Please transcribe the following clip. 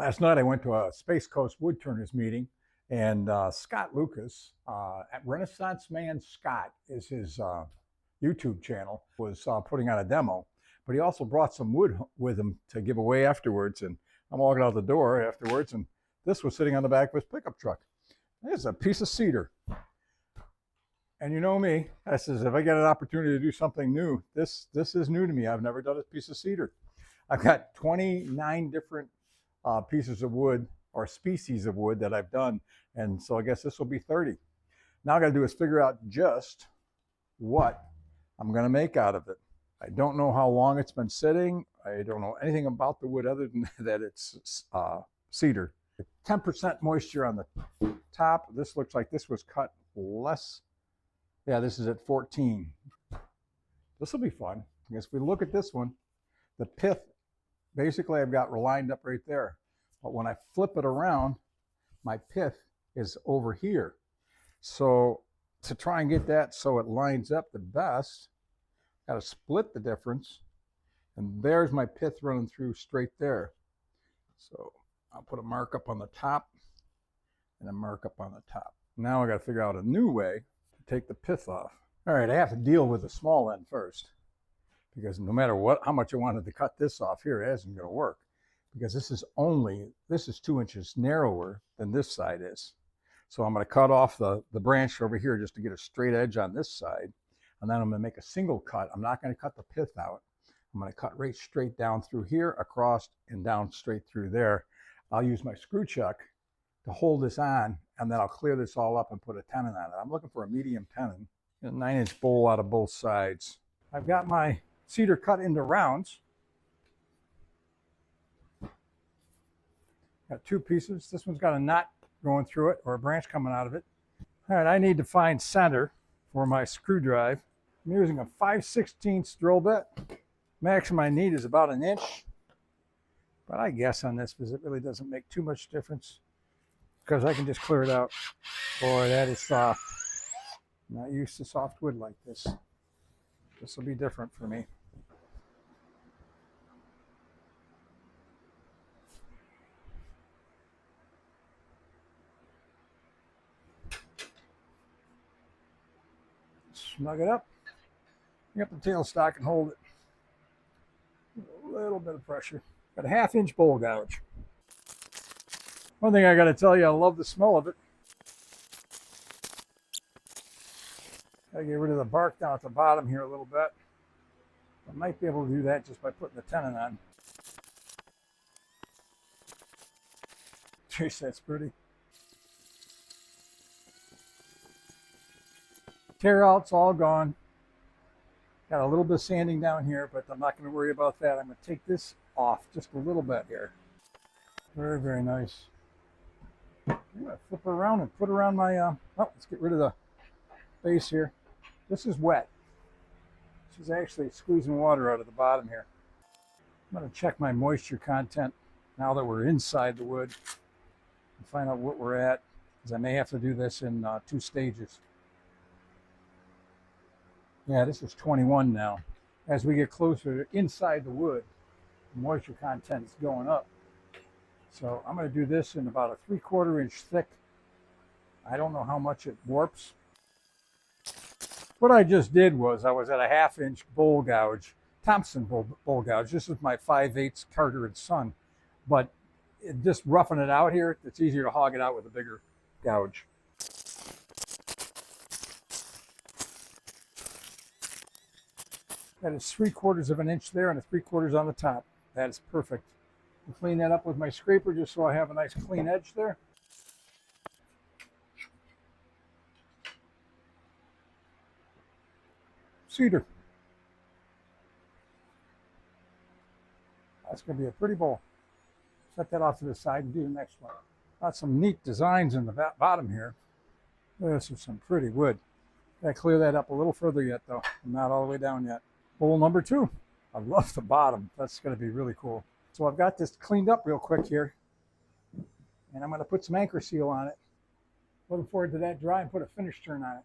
Last night I went to a Space Coast Woodturners meeting, and Scott Lucas at Renaissance Man Scott is his YouTube channel, was putting on a demo, but he also brought some wood with him to give away afterwards. And I'm walking out the door afterwards, and this was sitting on the back of his pickup truck. There's a piece of cedar. And you know me, I says, if I get an opportunity to do something new, this is new to me. I've never done a piece of cedar. I've got 29 different pieces of wood or species of wood that I've done. And so I guess this will be 30. Now I got to do is figure out just what I'm going to make out of it. I don't know how long it's been sitting. I don't know anything about the wood other than that it's cedar. 10% moisture on the top. This looks like this was cut less. Yeah, this is at 14. This will be fun. Because if we look at this one, the pith, basically I've got lined up right there. But when I flip it around, my pith is over here. So to try and get that so it lines up the best, got to split the difference. And there's my pith running through straight there. So I'll put a mark up on the top and a mark up on the top. Now I got to figure out a new way to take the pith off. All right, I have to deal with the small end first, because no matter how much I wanted to cut this off here, it isn't going to work, because this is 2 inches narrower than this side is. So I'm going to cut off the branch over here just to get a straight edge on this side. And then I'm going to make a single cut. I'm not going to cut the pith out. I'm going to cut right straight down through here, across, and down straight through there. I'll use my screw chuck to hold this on, and then I'll clear this all up and put a tenon on it. I'm looking for a medium tenon, a 9-inch bowl out of both sides. I've got my cedar cut into rounds. Got 2 pieces. This one's got a knot going through it, or a branch coming out of it. All right, I need to find center for my screw drive. I'm using a 5/16 drill bit. Maximum I need is about 1 inch. But I guess on this, because it really doesn't make too much difference, because I can just clear it out. Boy, that is soft. I'm not used to soft wood like this. This will be different for me. Snug it up. Pick up the tailstock and hold it. A little bit of pressure. Got a 1/2-inch bowl gouge. One thing I got to tell you, I love the smell of it. Gotta get rid of the bark down at the bottom here a little bit. I might be able to do that just by putting the tenon on. Jeez, that's pretty. Tear out's all gone. Got a little bit of sanding down here, but I'm not going to worry about that. I'm going to take this off just a little bit here. Very, very nice. I'm going to flip her around and put around my, let's get rid of the base here. This is wet. She's actually squeezing water out of the bottom here. I'm going to check my moisture content now that we're inside the wood and find out what we're at, because I may have to do this in 2 stages. Yeah, this is 21 now. As we get closer to inside the wood, the moisture content is going up. So I'm going to do this in about a 3/4 inch thick. I don't know how much it warps. What I just did was I was at a 1/2-inch bowl gouge, Thompson bowl gouge. This is my 5/8 Carter and Son. But just roughing it out here, it's easier to hog it out with a bigger gouge. That is 3/4 inch there and a 3/4 on the top. That is perfect. I'll clean that up with my scraper just so I have a nice clean edge there. Cedar. That's going to be a pretty bowl. Set that off to the side and do the next one. Got some neat designs in the bottom here. This is some pretty wood. Got to clear that up a little further yet, though. I'm not all the way down yet. Bowl number 2. I love the bottom. That's going to be really cool. So I've got this cleaned up real quick here, and I'm going to put some anchor seal on it. Looking forward to that dry and put a finish turn on it.